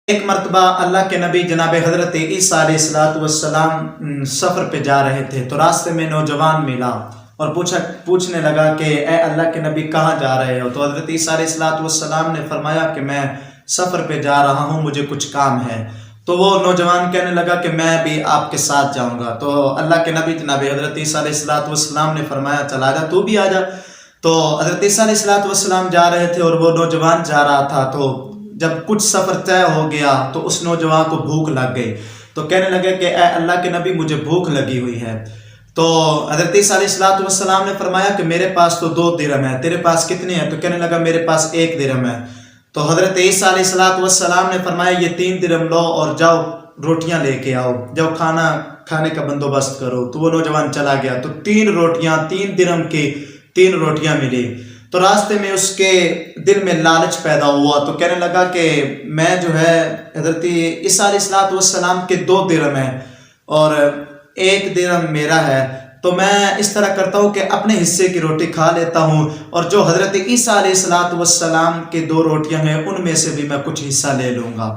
ایک مرتبہ اللہ کے نبی جناب حضرت عیسیٰ علیہ السلام سفر پہ جا رہے تھے تو راستے میں نوجوان ملا اور پوچھنے لگا کہ اے اللہ کے نبی کہاں جا رہے ہو؟ تو حضرت عیسیٰ علیہ السلام نے فرمایا کہ میں سفر پہ جا رہا ہوں، مجھے کچھ کام ہے۔ تو وہ نوجوان کہنے لگا کہ میں بھی آپ کے ساتھ جاؤں گا۔ تو اللہ کے نبی جناب حضرت عیسیٰ علیہ السلام نے فرمایا چل آ جا، تو بھی آ جا۔ تو حضرت عیسیٰ علیہ السلام جا رہے تھے اور وہ نوجوان جا رہا تھا۔ تو جب کچھ سفر طے ہو گیا تو اس نوجوان کو بھوک لگ گئی، تو کہنے لگے کہ اے اللہ کے نبی مجھے بھوک لگی ہوئی ہے۔ تو حضرت عیسیٰ علیہ السلام نے فرمایا کہ میرے پاس تو 2 درہم ہے، تیرے پاس کتنے ہیں؟ تو کہنے لگا میرے پاس 1 درہم ہے۔ تو حضرت عیسیٰ علیہ السلام نے فرمایا یہ 3 درہم لو اور جاؤ روٹیاں لے کے آؤ، جاؤ کھانے کا بندوبست کرو۔ تو وہ نوجوان چلا گیا، تو 3 روٹیاں 3 درہم کی 3 روٹیاں ملی۔ تو راستے میں اس کے دل میں لالچ پیدا ہوا، تو کہنے لگا کہ میں جو ہے حضرت عیسیٰ علیہ السلام کے 2 درہم ہیں اور 1 درہم میرا ہے، تو میں اس طرح کرتا ہوں کہ اپنے حصے کی روٹی کھا لیتا ہوں اور جو حضرت عیسیٰ علیہ السلام کے 2 روٹیاں ہیں ان میں سے بھی میں کچھ حصہ لے لوں گا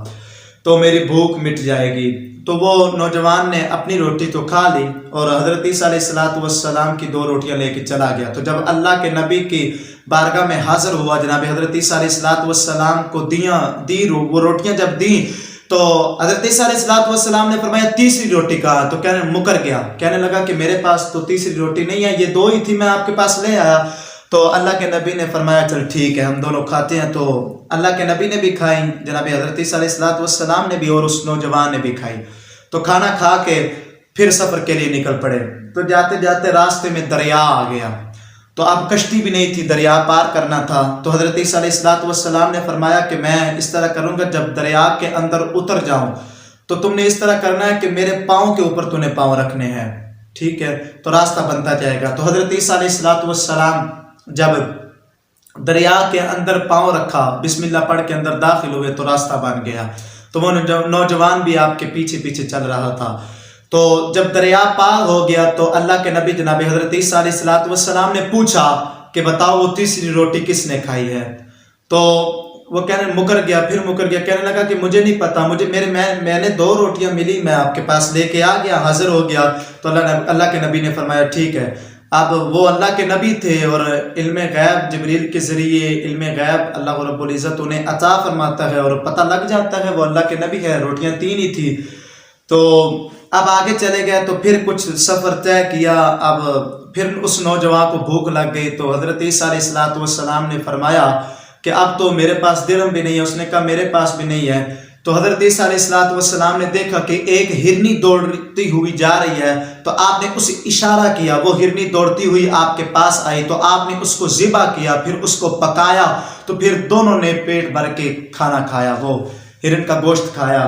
تو میری بھوک مٹ جائے گی۔ تو وہ نوجوان نے اپنی روٹی تو کھا لی اور حضرت عیسیٰ علیہ السلام کی 2 روٹیاں لے کے چلا گیا۔ تو جب اللہ کے نبی کی بارگاہ میں حاضر ہوا، جناب حضرت عیسیٰ علیہ السلام کو وہ روٹیاں جب دیں تو حضرت عیسیٰ علیہ السلام نے فرمایا تیسری روٹی کہا؟ تو مکر گیا، کہنے لگا کہ میرے پاس تو تیسری روٹی نہیں ہے، یہ 2 ہی تھی، میں آپ کے پاس لے آیا۔ تو اللہ کے نبی نے فرمایا چل ٹھیک ہے ہم دونوں کھاتے ہیں۔ تو اللہ کے نبی نے بھی کھائی، جناب حضرت عیسیٰ علیہ السلام نے بھی اور اس نوجوان نے بھی کھائی۔ تو کھانا کھا کے پھر سفر کے لیے نکل پڑے۔ تو جاتے جاتے راستے میں دریا آ گیا، تو اب کشتی بھی نہیں تھی، دریا پار کرنا تھا۔ تو حضرت عیسیٰ علیہ السلام نے فرمایا کہ میں اس طرح کروں گا، جب دریا کے اندر اتر جاؤں تو تم نے اس طرح کرنا ہے کہ میرے پاؤں کے اوپر تم نے پاؤں رکھنے ہیں، ٹھیک ہے؟ تو راستہ بنتا جائے گا۔ تو حضرت عیسیٰ علیہ السلام جب دریا کے اندر پاؤں رکھا، بسم اللہ پڑھ کے اندر داخل ہوئے تو راستہ بن گیا۔ تو وہ نوجوان بھی آپ کے پیچھے پیچھے چل رہا تھا۔ تو جب دریا پار ہو گیا تو اللہ کے نبی جناب حضرت عیسیٰ علیہ السلام نے پوچھا کہ بتاؤ وہ تیسری روٹی کس نے کھائی ہے؟ تو وہ مکر گیا، پھر مکر گیا، کہنے لگا کہ مجھے نہیں پتا، میں نے 2 روٹیاں ملی، میں آپ کے پاس لے کے آ گیا، حاضر ہو گیا۔ تو اللہ کے نبی نے فرمایا ٹھیک ہے۔ اب وہ اللہ کے نبی تھے اور علم غیب جبریل کے ذریعے علم غیب اللہ رب العزت انہیں عطا فرماتا ہے اور پتہ لگ جاتا ہے وہ اللہ کے نبی ہے، روٹیاں 3 ہی تھی۔ تو اب آگے چلے گئے تو پھر کچھ سفر طے کیا، اب پھر اس نوجوان کو بھوک لگ گئی۔ تو حضرت عیسیٰ علیہ السلام نے فرمایا کہ اب تو میرے پاس درہم بھی نہیں ہے، اس نے کہا میرے پاس بھی نہیں ہے۔ تو حضرت عیسیٰ علیہ السلام نے دیکھا کہ ایک ہرنی دوڑتی ہوئی جا رہی ہے، تو آپ نے اسے اشارہ کیا، وہ ہرنی دوڑتی ہوئی آپ کے پاس آئی، تو آپ نے اس کو ذبح کیا، پھر اس کو پکایا، تو پھر دونوں نے پیٹ بھر کے کھانا کھایا، وہ ہرن کا گوشت کھایا،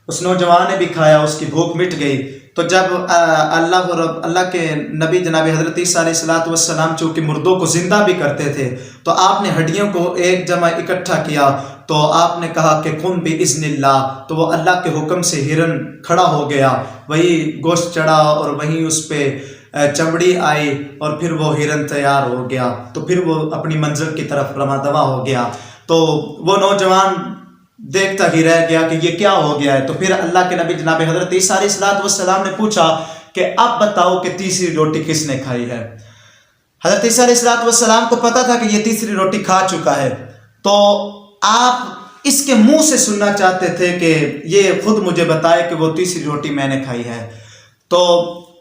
اس نوجوان نے بھی کھایا، اس کی بھوک مٹ گئی۔ تو جب اللہ کے نبی جناب حضرت عیسیٰ علیہ السلام چونکہ مردوں کو زندہ بھی کرتے تھے تو آپ نے ہڈیوں کو ایک جمع اکٹھا کیا، تو آپ نے کہا کہ قم بإذن اللہ، تو وہ اللہ کے حکم سے ہرن کھڑا ہو گیا، وہی گوشت چڑھا اور وہیں اس پہ چمڑی آئی اور پھر وہ ہرن تیار ہو گیا، تو پھر وہ اپنی منزل کی طرف رواں دواں ہو گیا۔ تو وہ نوجوان دیکھتا ہی رہ گیا کہ یہ کیا ہو گیا ہے۔ تو پھر اللہ کے نبی جناب حضرت عیسیٰ علیہ السلام نے پوچھا کہ اب بتاؤ کہ تیسری روٹی کس نے کھائی ہے؟ حضرت عیسیٰ علیہ السلام کو پتا تھا کہ یہ تیسری روٹی کھا چکا ہے، تو آپ اس کے منہ سے سننا چاہتے تھے کہ یہ خود مجھے بتائے کہ وہ تیسری روٹی میں نے کھائی ہے۔ تو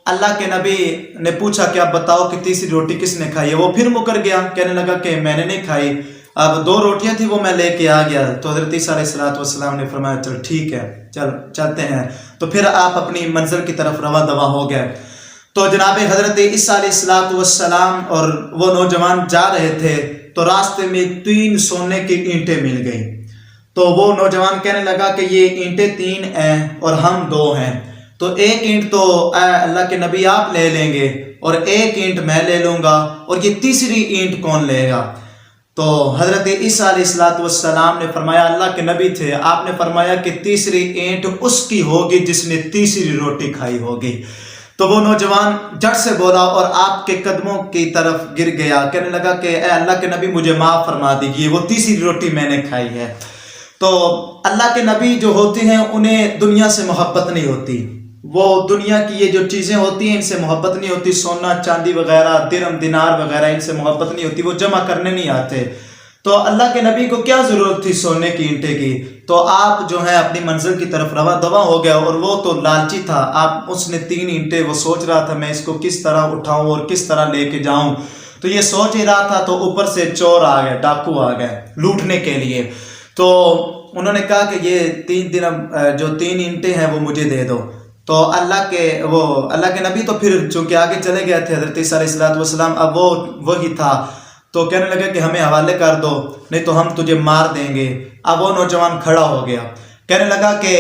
اللہ کے نبی نے پوچھا کہ اب بتاؤ کہ تیسری روٹی کس نے کھائی ہے؟ وہ پھر مکر گیا، کہنے لگا کہ میں نے نہیں کھائی، اب 2 روٹیاں تھی وہ میں لے کے آ گیا۔ تو حضرت عیسیٰ علیہ السلام نے فرمایا چل ٹھیک ہے، چلتے ہیں۔ تو پھر آپ اپنی منزل کی طرف رواں دواں ہو گئے۔ تو جناب حضرت عیسیٰ علیہ السلام اور وہ نوجوان جا رہے تھے، تو راستے میں 3 سونے کی اینٹیں مل گئیں۔ تو وہ نوجوان کہنے لگا کہ یہ اینٹیں 3 ہیں اور ہم 2 ہیں، تو 1 اینٹ تو اے اللہ کے نبی آپ لے لیں گے اور 1 اینٹ میں لے لوں گا، اور یہ تیسری اینٹ کون لے گا؟ تو حضرت عیسیٰ علیہ السلام نے فرمایا، اللہ کے نبی تھے، آپ نے فرمایا کہ تیسری اینٹ اس کی ہوگی جس نے تیسری روٹی کھائی ہوگی۔ تو وہ نوجوان جھٹ سے بولا اور آپ کے قدموں کی طرف گر گیا، کہنے لگا کہ اے اللہ کے نبی مجھے معاف فرما دیجیے، وہ تیسری روٹی میں نے کھائی ہے۔ تو اللہ کے نبی جو ہوتے ہیں انہیں دنیا سے محبت نہیں ہوتی، وہ دنیا کی یہ جو چیزیں ہوتی ہیں ان سے محبت نہیں ہوتی، سونا چاندی وغیرہ درہم دینار وغیرہ ان سے محبت نہیں ہوتی، وہ جمع کرنے نہیں آتے۔ تو اللہ کے نبی کو کیا ضرورت تھی سونے کی اینٹے کی؟ تو آپ جو ہے اپنی منزل کی طرف رواں دواں ہو گیا، اور وہ تو لالچی تھا، اس نے 3 اینٹیں، وہ سوچ رہا تھا میں اس کو کس طرح اٹھاؤں اور کس طرح لے کے جاؤں، تو یہ سوچ ہی رہا تھا تو اوپر سے چور آ گئے، ڈاکو آ گئے لوٹنے کے لیے۔ تو انہوں نے کہا کہ یہ 3 درہم جو 3 اینٹیں ہیں وہ مجھے دے دو۔ تو اللہ کے نبی تو پھر چونکہ آگے چلے گئے تھے، حضرت عیسیٰ علیہ السلام اب وہی تھا، تو کہنے لگا کہ ہمیں حوالے کر دو نہیں تو ہم تجھے مار دیں گے۔ اب وہ نوجوان کھڑا ہو گیا، کہنے لگا کہ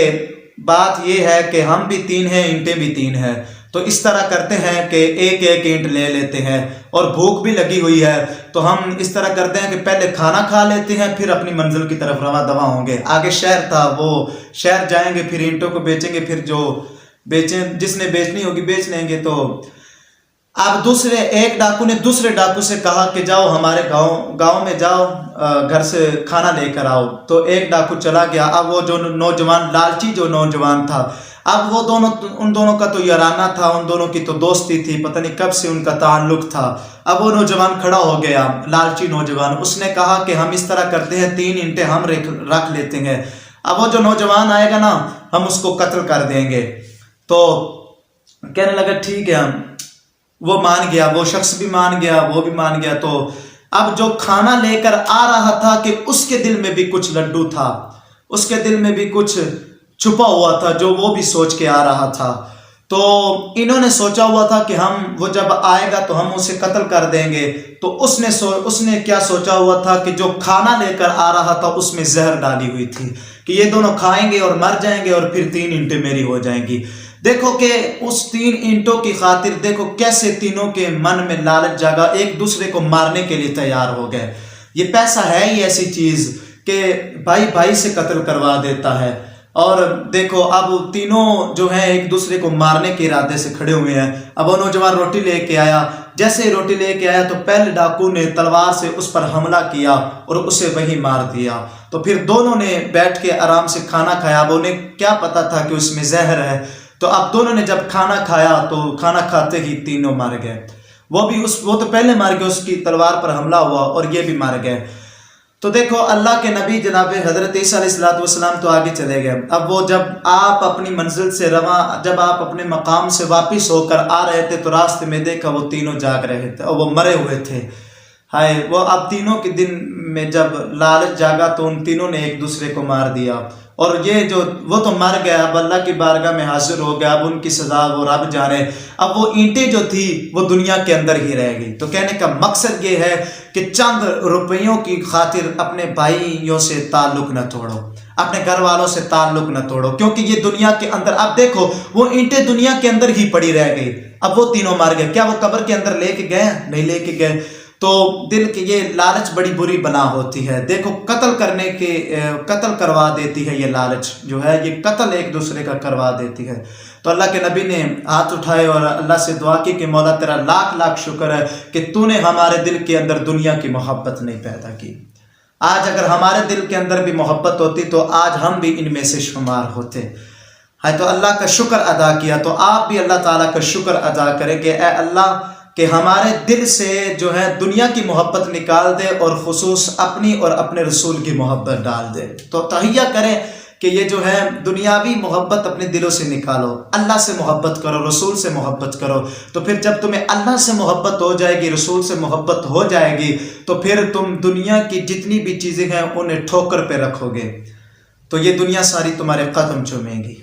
بات یہ ہے کہ ہم بھی 3 ہیں، اینٹیں بھی 3 ہیں، تو اس طرح کرتے ہیں کہ ایک اینٹ لے لیتے ہیں، اور بھوک بھی لگی ہوئی ہے تو ہم اس طرح کرتے ہیں کہ پہلے کھانا کھا لیتے ہیں پھر اپنی منزل کی طرف رواں دواں ہوں گے۔ آگے شہر تھا، وہ شہر جائیں گے، پھر اینٹوں کو بیچیں گے، پھر جو جس نے بیچنی ہوگی بیچ لیں گے۔ تو اب ایک ڈاکو نے دوسرے ڈاکو سے کہا کہ جاؤ ہمارے گاؤں میں جاؤ، گھر سے کھانا لے کر آؤ۔ تو ایک ڈاکو چلا گیا، اب وہ جو نوجوان لالچی جو نوجوان تھا، اب وہ ان دونوں کا تو یارانہ تھا، ان دونوں کی تو دوستی تھی، پتہ نہیں کب سے ان کا تعلق تھا۔ اب وہ نوجوان کھڑا ہو گیا، لالچی نوجوان، اس نے کہا کہ ہم اس طرح کرتے ہیں 3 اینٹیں ہم رکھ لیتے ہیں، اب وہ جو نوجوان آئے گا نا ہم اس کو قتل کر دیں گے۔ تو کہنے لگا ٹھیک ہے، وہ مان گیا، وہ شخص بھی مان گیا، وہ بھی مان گیا۔ تو اب جو کھانا لے کر آ رہا تھا کہ اس کے دل میں بھی کچھ لڈو تھا، اس کے دل میں بھی کچھ چھپا ہوا تھا جو وہ بھی سوچ کے آ رہا تھا۔ تو انہوں نے سوچا ہوا تھا کہ وہ جب آئے گا تو ہم اسے قتل کر دیں گے، تو اس نے کیا سوچا ہوا تھا کہ جو کھانا لے کر آ رہا تھا اس میں زہر ڈالی ہوئی تھی کہ یہ دونوں کھائیں گے اور مر جائیں گے اور پھر 3 اینٹیں میری ہو جائیں گی۔ دیکھو کہ اس 3 اینٹوں کی خاطر دیکھو کیسے تینوں کے من میں لالچ جاگا، ایک دوسرے کو مارنے کے لیے تیار ہو گئے۔ یہ پیسہ ہے ہی ایسی چیز کہ بھائی سے قتل کروا دیتا ہے۔ اور دیکھو اب تینوں جو ہیں ایک دوسرے کو مارنے کے ارادے سے کھڑے ہوئے ہیں۔ اب وہ نوجوان روٹی لے کے آیا، جیسے ہی روٹی لے کے آیا تو پہلے ڈاکو نے تلوار سے اس پر حملہ کیا اور اسے وہیں مار دیا۔ تو پھر دونوں نے بیٹھ کے آرام سے کھانا کھایا، اب انہیں کیا پتا تھا کہ اس میں زہر ہے۔ تو اب دونوں نے جب کھانا کھایا تو کھانا کھاتے ہی تینوں مر گئے، وہ تو پہلے مر گئے، اس کی تلوار پر حملہ ہوا اور یہ بھی مر گئے۔ تو دیکھو اللہ کے نبی جناب حضرت عیسیٰ علیہ السلام تو آگے چلے گئے۔ اب وہ جب آپ اپنی منزل سے جب آپ اپنے مقام سے واپس ہو کر آ رہے تھے تو راستے میں دیکھا وہ تینوں جاگ رہے تھے اور وہ مرے ہوئے تھے۔ ہائے، وہ اب تینوں کے دن میں جب لالچ جاگا تو ان تینوں نے ایک دوسرے کو مار دیا، اور وہ تو مر گیا، اب اللہ کی بارگاہ میں حاضر ہو گیا، اب ان کی سزا وہ رب جانے۔ اب وہ اینٹیں جو تھی وہ دنیا کے اندر ہی رہ گئی۔ تو کہنے کا مقصد یہ ہے کہ چند روپیوں کی خاطر اپنے بھائیوں سے تعلق نہ توڑو، اپنے گھر والوں سے تعلق نہ توڑو، کیونکہ یہ دنیا کے اندر، اب دیکھو وہ اینٹیں دنیا کے اندر ہی پڑی رہ گئی۔ اب وہ تینوں مر گئے، کیا وہ قبر کے اندر لے کے گئے؟ نہیں لے کے گئے۔ تو دل کی یہ لالچ بڑی بری بلا ہوتی ہے۔ دیکھو قتل کروا دیتی ہے، یہ لالچ جو ہے یہ قتل ایک دوسرے کا کروا دیتی ہے۔ تو اللہ کے نبی نے ہاتھ اٹھائے اور اللہ سے دعا کی کہ مولا تیرا لاکھ لاکھ شکر ہے کہ تو نے ہمارے دل کے اندر دنیا کی محبت نہیں پیدا کی۔ آج اگر ہمارے دل کے اندر بھی محبت ہوتی تو آج ہم بھی ان میں سے شمار ہوتے۔ تو اللہ کا شکر ادا کیا، تو آپ بھی اللہ تعالیٰ کا شکر ادا کریں کہ اے اللہ کہ ہمارے دل سے جو ہے دنیا کی محبت نکال دے اور خصوص اپنی اور اپنے رسول کی محبت ڈال دے۔ تو تہیہ کریں کہ یہ جو ہے دنیاوی محبت اپنے دلوں سے نکالو، اللہ سے محبت کرو، رسول سے محبت کرو۔ تو پھر جب تمہیں اللہ سے محبت ہو جائے گی، رسول سے محبت ہو جائے گی، تو پھر تم دنیا کی جتنی بھی چیزیں ہیں انہیں ٹھوکر پہ رکھو گے، تو یہ دنیا ساری تمہارے قدم چومے گی۔